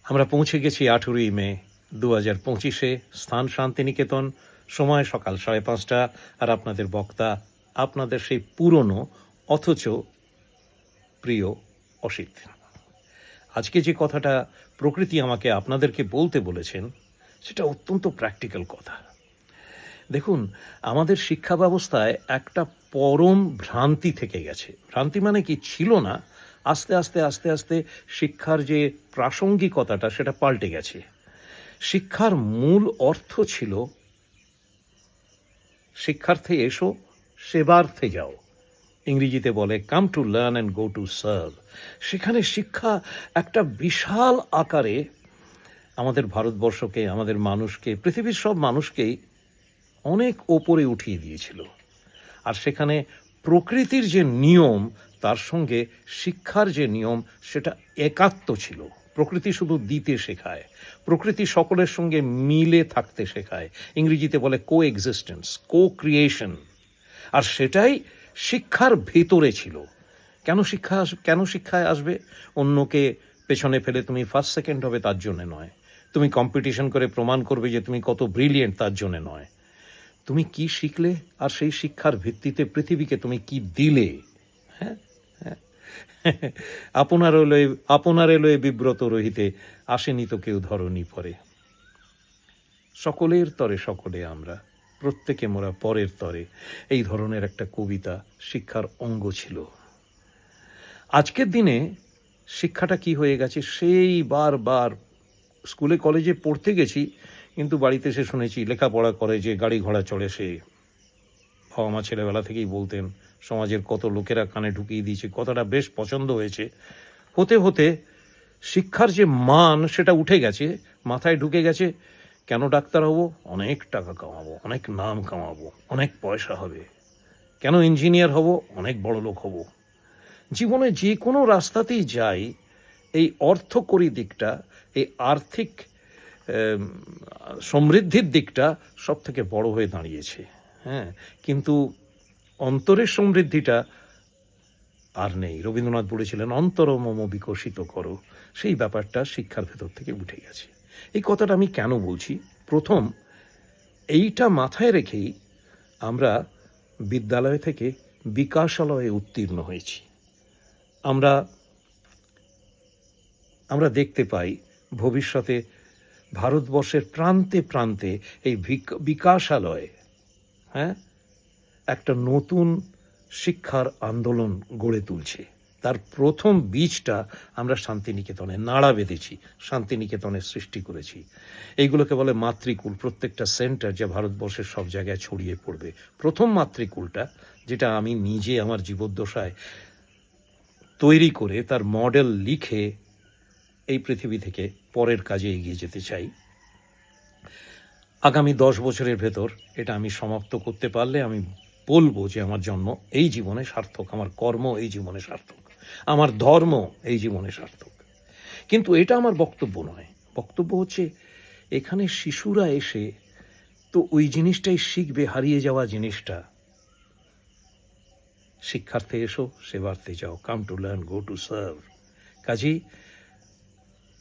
আমরা পৌঁছে গেছি 18ই মে 2025-এ, স্থান শান্তিনিকেতন, সময় সকাল 5:30, আর আপনাদের বক্তা আপনাদের সেই পুরনো অথচ প্রিয় অসিত। আজকে যে কথাটা প্রকৃতি আমাকে আপনাদেরকে বলতে বলেছেন সেটা অত্যন্ত প্র্যাকটিক্যাল কথা। দেখুন, আমাদের শিক্ষা ব্যবস্থায় একটা পরম ভ্রান্তি থেকে গেছে। ভ্রান্তি মানে কি ছিল না, আস্তে আস্তে আস্তে আস্তে শিক্ষার যে প্রাসঙ্গিকতাটা সেটা পাল্টে গেছে। শিক্ষার মূল অর্থ ছিল শিক্ষার্থে এসো, সেবার্থে যাও। ইংরেজিতে বলে come to learn and go to serve. সেখানে শিক্ষা একটা বিশাল আকারে আমাদের ভারতবর্ষকে, আমাদের মানুষকে, পৃথিবীর সব মানুষকেই অনেক ওপরে উঠিয়ে দিয়েছিল। আর সেখানে প্রকৃতির যে নিয়ম তার সঙ্গে শিক্ষার যে নিয়ম সেটা একাত্ম ছিল। প্রকৃতি শুধু দিতে শেখায়, প্রকৃতি সকলের সঙ্গে মিলে থাকতে শেখায়। ইংরেজিতে বলে কো এক্সিস্টেন্স, কো ক্রিয়েশন। আর সেটাই শিক্ষার ভেতরে ছিল। কেন শিক্ষায় আসবে? অন্যকে পেছনে ফেলে তুমি ফার্স্ট সেকেন্ড হবে তার জন্য নয়, তুমি কম্পিটিশন করে প্রমাণ করবে যে তুমি কত ব্রিলিয়েন্ট তার জন্য নয়। তুমি কি শিখলে আর সেই শিক্ষার ভিত্তিতে পৃথিবীকে তুমি কি দিলে। হ্যাঁ, আপনার এলোয় বিব্রত রহিতে, আসেনি তো কেউ ধরণী পরে। সকলের তরে সকলে আমরা, প্রত্যেকে মোরা পরের তরে, এই ধরনের একটা কবিতা শিক্ষার অঙ্গ ছিল। আজকের দিনে শিক্ষাটা কি হয়ে গেছে, সেই বারবার স্কুলে কলেজে পড়তে গেছি, কিন্তু বাড়িতে এসে শুনেছি লেখাপড়া করে যে গাড়ি ঘোড়া চড়ে সে। বাবা মা ছেলেবেলা থেকেই বলতেন, সমাজের কত লোকেরা কানে ঢুকিয়ে দিয়েছে, কথাটা বেশ পছন্দ হয়েছে। হতে হতে শিক্ষার যে মান সেটা উঠে গেছে, মাথায় ঢুকে গেছে কেন ডাক্তার হব, অনেক টাকা কামাবো, অনেক নাম কামাবো, অনেক পয়সা হবে। কেন ইঞ্জিনিয়ার হব, অনেক বড় লোক হব। জীবনে যে কোনো রাস্তাতেই যাই, এই অর্থকরী দিকটা, এই আর্থিক সমৃদ্ধির দিকটা সব থেকে বড় হয়ে দাঁড়িয়েছে। হ্যাঁ, কিন্তু অন্তরের সমৃদ্ধিটা আর নেই। রবীন্দ্রনাথ বলেছিলেন অন্তর মম বিকশিত করো। সেই ব্যাপারটা শিক্ষার ভেতর থেকে উঠে গেছে। এই কথাটা আমি কেন বলছি? প্রথম, এইটা মাথায় রেখেই আমরা বিদ্যালয় থেকে বিকাশালয়ে উত্তীর্ণ হয়েছি। আমরা দেখতে পাই ভবিষ্যতে ভারতবর্ষের প্রান্তে প্রান্তে এই বিকাশালয়, হ্যাঁ, একটা নতুন শিক্ষার আন্দোলন গড়ে তুলছে। তার প্রথম বীজটা আমরা শান্তিনিকেতনে নাড়া বেঁধেছি, শান্তিনিকেতনের সৃষ্টি করেছি। এইগুলোকে বলে মাতৃকুল। প্রত্যেকটা সেন্টার যা ভারতবর্ষের সব জায়গায় ছড়িয়ে পড়বে। প্রথম মাতৃকুলটা, যেটা আমি নিজে আমার জীবদ্দশায় তৈরি করে তার মডেল লিখে এই পৃথিবী থেকে পরের কাজে এগিয়ে যেতে চাই। আগামী 10 বছরের ভেতর এটা আমি সমাপ্ত করতে পারলে আমি বলবো যে আমার জন্ম এই জীবনে সার্থক, আমার কর্ম এই জীবনে সার্থক, আমার ধর্ম এই জীবনে সার্থক। কিন্তু এটা আমার বক্তব্য নয়। বক্তব্য হচ্ছে এখানে শিশুরা এসে তো ওই জিনিসটাই শিখবে, হারিয়ে যাওয়া জিনিসটা। শিক্ষার্থে এসো, সেবার্থে যাও, come to learn go to serve. কাজেই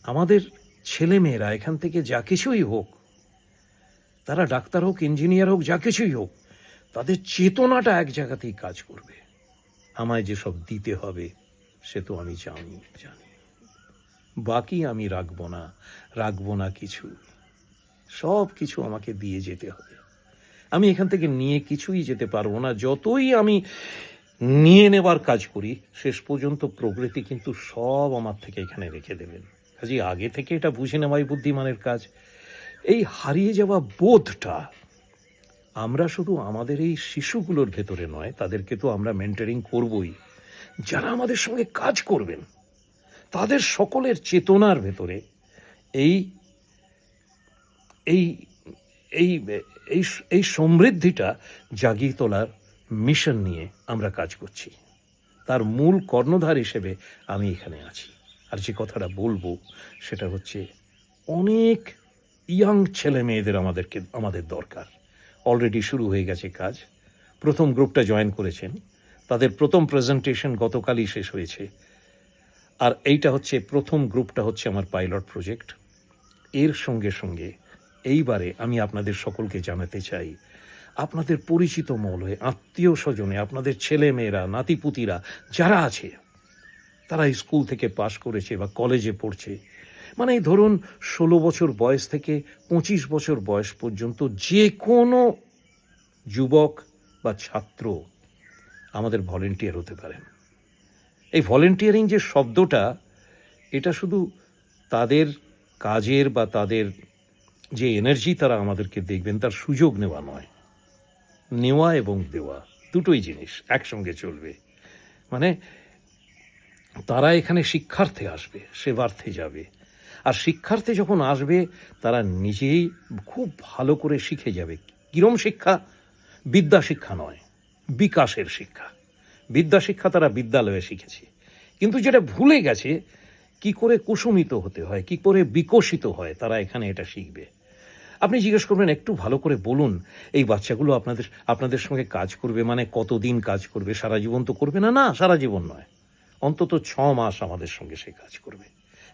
আমাদের ছেলেমেয়েরা এখান থেকে যা কিছুই হোক, তারা ডাক্তার হোক, ইঞ্জিনিয়ার হোক, যা কিছুই হোক, তাদের চেতনাটা এক জায়গাতেই কাজ করবে। আমায় যেসব দিতে হবে সে তো আমি জানি, বাকি আমি রাখবো না কিছু, সব কিছু আমাকে দিয়ে যেতে হবে। আমি এখান থেকে নিয়ে কিছুই যেতে পারবো না। যতই আমি নিয়ে নেবার কাজ করি, শেষ পর্যন্ত প্রকৃতি কিন্তু সব আমার থেকে এখানে রেখে দেবেন। কাজে আগে থেকে এটা বুঝে নেওয়াই বুদ্ধিমানের কাজ। এই হারিয়ে যাওয়া বোধটা আমরা শুধু আমাদের এই শিশুগুলোর ভেতরে নয়, তাদেরকে তো আমরা মেন্টরিং করবই, যারা আমাদের সঙ্গে কাজ করবেন তাদের সকলের চেতনার ভেতরে এই এই এই এই সমৃদ্ধিটা জাগিয়ে তোলার মিশন নিয়ে আমরা কাজ করছি। তার মূল কর্ণধার হিসেবে আমি এখানে আছি। আর যে কথাটা বলবো সেটা হচ্ছে অনেক ইয়াং ছেলে মেয়েদের আমাদের দরকার। অলরেডি শুরু হয়ে গেছে কাজ। প্রথম গ্রুপটা জয়েন করেছেন, তাদের প্রথম প্রেজেন্টেশন গতকালই শেষ হয়েছে। আর এইটা হচ্ছে প্রথম গ্রুপটা হচ্ছে আমার পাইলট প্রজেক্ট। এর সঙ্গে সঙ্গে এইবারে আমি আপনাদের সকলকে জানাতে চাই, আপনাদের পরিচিত মহলে, আত্মীয় স্বজনে, আপনাদের ছেলে মেয়েরা, নাতিপুতিরা যারা আছে, তারা স্কুল থেকে পাশ করেছে বা কলেজে পড়ছে, মানে ধরুন 16 বছর বয়স থেকে 25 বছর বয়স পর্যন্ত যে কোনো যুবক বা ছাত্র আমাদের ভলেন্টিয়ার হতে পারেন। এই ভলেন্টিয়ারিং যে শব্দটা, এটা শুধু তাদের কাজের বা তাদের যে এনার্জি তারা আমাদেরকে দেখবেন তার সুযোগ নেওয়া নয়, নেওয়া এবং দেওয়া দুটোই জিনিস একসঙ্গে চলবে। মানে তারা এখানে শিক্ষার্থে আসবে, সেবার্থে যাবে। আর শিক্ষার্থে যখন আসবে তারা নিজেই খুব ভালো করে শিখে যাবে। কিরম শিক্ষা? বিদ্যা শিক্ষা নয়, বিকাশের শিক্ষা। বিদ্যা শিক্ষা তারা বিদ্যালয়ে শিখেছে, কিন্তু যেটা ভুলে গেছে কি করে কুসুমিত হতে হয়, কি করে বিকশিত হয়, তারা এখানে এটা শিখবে। আপনি জিজ্ঞেস করবেন, একটু ভালো করে বলুন, এই বাচ্চাগুলো আপনাদের সঙ্গে কাজ করবে মানে কতদিন কাজ করবে? সারা জীবন তো করবে না। না, সারা জীবন নয়, অন্তত 6 মাস আমাদের সঙ্গে সে কাজ করবে।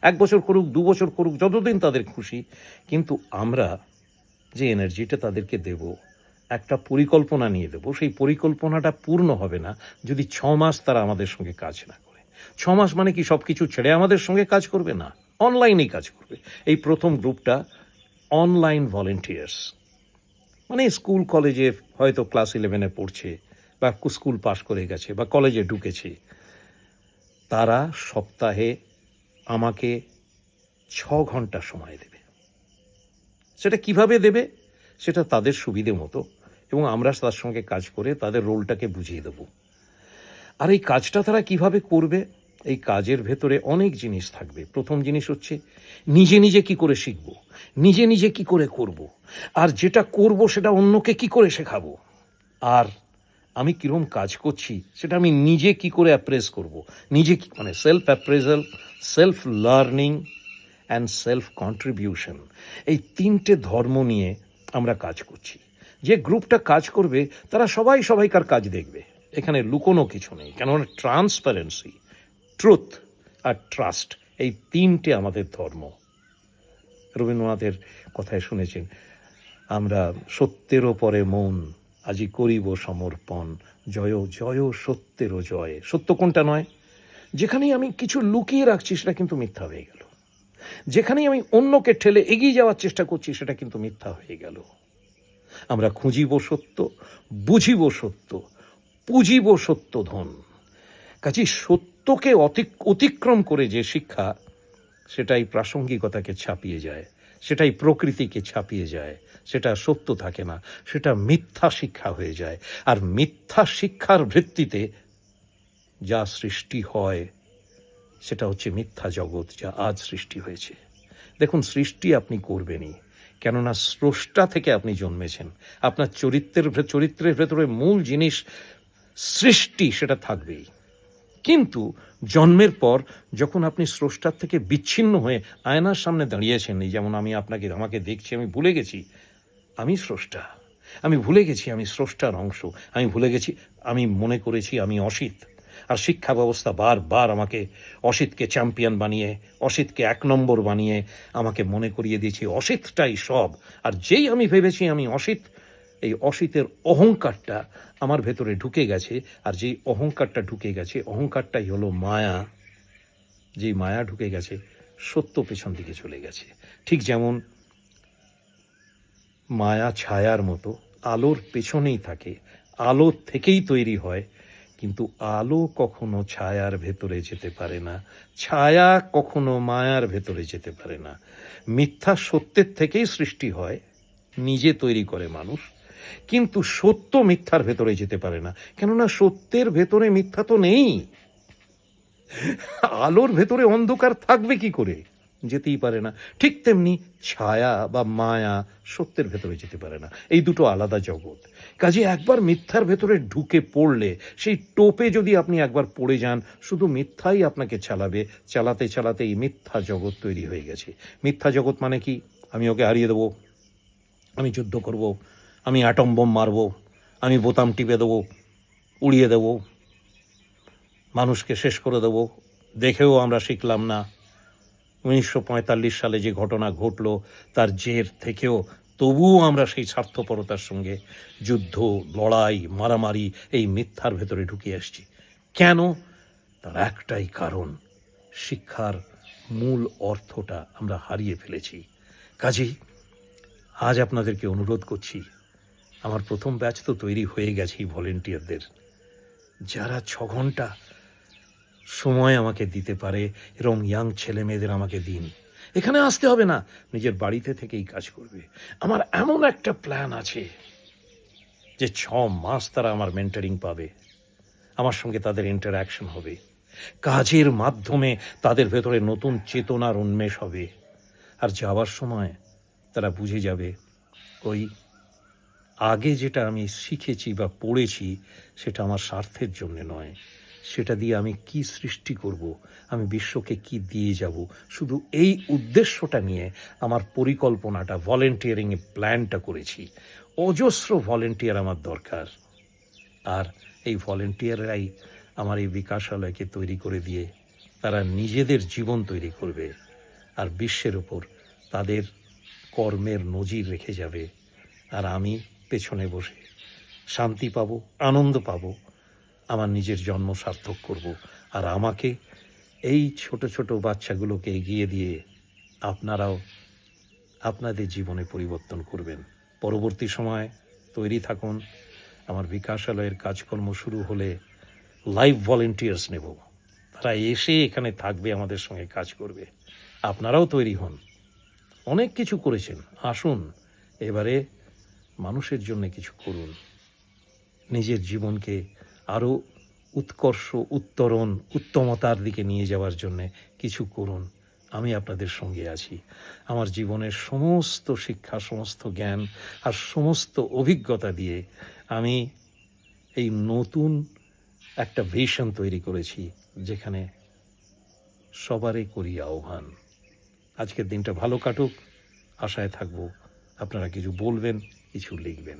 1 বছর করুক, 2 বছর করুক, যতদিন তাদের খুশি। কিন্তু আমরা যে এনার্জিটা তাদেরকে দেব, একটা পরিকল্পনা নিয়ে দেব, সেই পরিকল্পনাটা পূর্ণ হবে না যদি 6 মাস তারা আমাদের সঙ্গে কাজ না করে। 6 মাস মানে কি সব কিছু ছেড়ে আমাদের সঙ্গে কাজ করবে? না, অনলাইনেই কাজ করবে। এই প্রথম গ্রুপটা অনলাইন ভলেন্টিয়ার্স, মানে স্কুল কলেজে হয়তো ক্লাস 11-এ পড়ছে বা স্কুল পাশ করে গেছে বা কলেজে ঢুকেছে, তারা সপ্তাহে আমাকে 6 ঘন্টা সময় দেবে। সেটা কিভাবে দেবে সেটা তাদের সুবিধে মতো, এবং আমরা তার সঙ্গে কাজ করে তাদের রোলটাকে বুঝিয়ে দেব। আর এই কাজটা তারা কিভাবে করবে, এই কাজের ভেতরে অনেক জিনিস থাকবে। প্রথম জিনিস হচ্ছে নিজে নিজে কি করে শিখব, নিজে নিজে কি করে করব, আর যেটা করব সেটা অন্যকে কি করে শেখাবো, আর আমি কিরম কাজ করছি সেটা আমি নিজে কি করে অ্যাপ্রেস করব, নিজে কি, মানে self appraisal, self learning and self contribution, এই 3টে ধর্ম নিয়ে আমরা কাজ করছি। যে গ্রুপটা কাজ করবে তারা সবাই সবাইকার কাজ দেখবে, এখানে লুকোনো কিছু নেই। কেননা ট্রান্সপারেন্সি, ট্রুথ আর ট্রাস্ট, এই 3টে আমাদের ধর্ম। রবীন্দ্রনাথের কথায় শুনেছেন, আমরা সত্যেরও পরে মন, আজি করিব সমর্পণ, জয় জয় সত্যেরও জয়। সত্য কোনটা নয়? যেখানেই আমি কিছু লুকিয়ে রাখছি সেটা কিন্তু মিথ্যা হয়ে গেল। যেখানেই আমি অন্যকে ঠেলে এগিয়ে যাওয়ার চেষ্টা করছি সেটা কিন্তু মিথ্যা হয়ে গেল। আমরা খুঁজিব সত্য, বুঝিব সত্য, পুজিব সত্য ধন। কাজেই সত্যকে অতিক্রম করে যে শিক্ষা, সেটাই প্রাসঙ্গিকতাকে ছাপিয়ে যায়, সেটাই প্রকৃতিকে ছাপিয়ে যায়, সেটা সত্য থাকে না, সেটা মিথ্যা শিক্ষা হয়ে যায়। আর মিথ্যা শিক্ষার ভিত্তিতে যা সৃষ্টি হয় সেটা হচ্ছে মিথ্যা জগৎ, যা আজ সৃষ্টি হয়েছে। দেখুন, সৃষ্টি আপনি করবেনই, কেননা স্রষ্টা থেকে আপনি জন্মেছেন। আপনার চরিত্রের ভেতরে মূল জিনিস সৃষ্টি, সেটা থাকবেই। কিন্তু জন্মের পর যখন আপনি স্রষ্টার থেকে বিচ্ছিন্ন হয়ে আয়নার সামনে দাঁড়িয়েছেন, এই যেমন আমাকে দেখছি, আমি ভুলে গেছি আমি স্রষ্টা, আমি ভুলে গেছি আমি স্রষ্টার অংশ, আমি ভুলে গেছি, আমি মনে করেছি আমি অসিত। আর শিক্ষা ব্যবস্থা বারবার আমাকে অসিতকে চ্যাম্পিয়ন বানিয়ে, অসিতকে 1 নম্বর বানিয়ে আমাকে মনে করিয়ে দিয়েছি অসিতটাই সব। আর যেই আমি ভেবেছি আমি অসিত, এই অসিতের অহংকারটা আমার ভেতরে ঢুকে গেছে। আর যেই অহংকারটা ঢুকে গেছে, অহংকারটাই হলো মায়া। যেই মায়া ঢুকে গেছে, সত্য পেছন দিকে চলে গেছে। ঠিক যেমন মায়া ছায়ার মতো, আলোর পেছনেই থাকে, আলো থেকেই তৈরি হয়, কিন্তু আলো কখনো ছায়ার ভেতরে যেতে পারে না, ছায়া কখনো মায়ার ভেতরে যেতে পারে না। মিথ্যা সত্যের থেকেই সৃষ্টি হয়, নিজে তৈরি করে মানুষ, কিন্তু সত্য মিথ্যার ভেতরে যেতে পারে না, কেননা সত্যের ভেতরে মিথ্যা তো নেই। আলোর ভেতরে অন্ধকার থাকবে কি করে? যেতেই পারে না। ঠিক তেমনি ছায়া বা মায়া সত্যের ভেতরে যেতে পারে না, এই দুটো আলাদা জগৎ। কাজে একবার মিথ্যার ভেতরে ঢুকে পড়লে, সেই টোপে যদি আপনি একবার পড়ে যান, শুধু মিথ্যাই আপনাকে চালাতে চালাতে এই মিথ্যা জগৎ তৈরি হয়ে গেছে। মিথ্যা জগৎ মানে কি? আমি ওকে হারিয়ে দেবো, আমি যুদ্ধ করব, আমি অ্যাটম বোম মারব, আমি বোতাম টিপে দেবো, উড়িয়ে দেবো, মানুষকে শেষ করে দেবো, দেখেও আমরা শিখলাম না। 1945 সালে যে ঘটনা ঘটল তার জের থেকেও তবুও আমরা সেই স্বার্থপরতার সঙ্গে যুদ্ধ, লড়াই, মারামারি, এই মিথ্যার ভেতরে ঢুকে আসছি। কেন? তার একটাই কারণ, শিক্ষার মূল অর্থটা আমরা হারিয়ে ফেলেছি। কাজেই আজ আপনাদেরকে অনুরোধ করছি, আমার প্রথম ব্যাচ তো তৈরি হয়ে গেছে ভলেন্টিয়ারদের, যারা 6 ঘন্টা সময় আমাকে দিতে পারে এরকম ইয়াং ছেলে মেয়েদের আমাকে দিন। এখানে আসতে হবে না, নিজের বাড়িতে থেকেই কাজ করবে। আমার এমন একটা প্ল্যান আছে যে 6 মাস তারা আমার মেন্টরিং পাবে, আমার সঙ্গে তাদের ইন্টারঅ্যাকশন হবে, কাজের মাধ্যমে তাদের ভেতরে নতুন চেতনার উন্মেষ হবে। আর যাওয়ার সময় তারা বুঝে যাবে, ওই আগে যেটা আমি শিখেছি বা পড়েছি সেটা আমার স্বার্থের জন্য নয়, সেটা দিয়ে আমি কি সৃষ্টি করব, আমি বিশ্বকে কি দিয়ে যাব, শুধু এই উদ্দেশ্যটা নিয়ে আমার পরিকল্পনাটা, ভলেন্টিয়ারিংয়ে প্ল্যানটা করেছি। অজস্র ভলেন্টিয়ার আমার দরকার, আর এই ভলেন্টিয়াররাই আমার এই বিকাশালয়কে তৈরি করে দিয়ে তারা নিজেদের জীবন তৈরি করবে আর বিশ্বের ওপর তাদের কর্মের নজির রেখে যাবে। আর আমি পেছনে বসে শান্তি পাবো, আনন্দ পাবো, আমার নিজের জন্ম সার্থক করব। আর আমাকে এই ছোট ছোট বাচ্চাগুলোকে এগিয়ে দিয়ে আপনারাও আপনাদের জীবনে পরিবর্তন করবেন। পরবর্তী সময় তৈরি থাকুন। আমার বিকাশালয়ের কাজকর্ম শুরু হলে লাইভ ভলেন্টিয়ার্স নেব, তারা এসে এখানে থাকবে, আমাদের সঙ্গে কাজ করবে। আপনারাও তৈরি হন। অনেক কিছু করেছেন, আসুন এবারে মানুষের জন্য কিছু করুন। নিজের জীবনকে আরও উৎকর্ষ, উত্তরণ, উত্তমতার দিকে নিয়ে যাওয়ার জন্যে কিছু করুন। আমি আপনাদের সঙ্গে আছি। আমার জীবনের সমস্ত শিক্ষা, সমস্ত জ্ঞান আর সমস্ত অভিজ্ঞতা দিয়ে আমি এই নতুন একটা ভিশন তৈরি করেছি, যেখানে সবারই করি আহ্বান। আজকের দিনটা ভালো কাটুক, আশায় থাকবো আপনারা কিছু বলবেন, কিছু লিখবেন।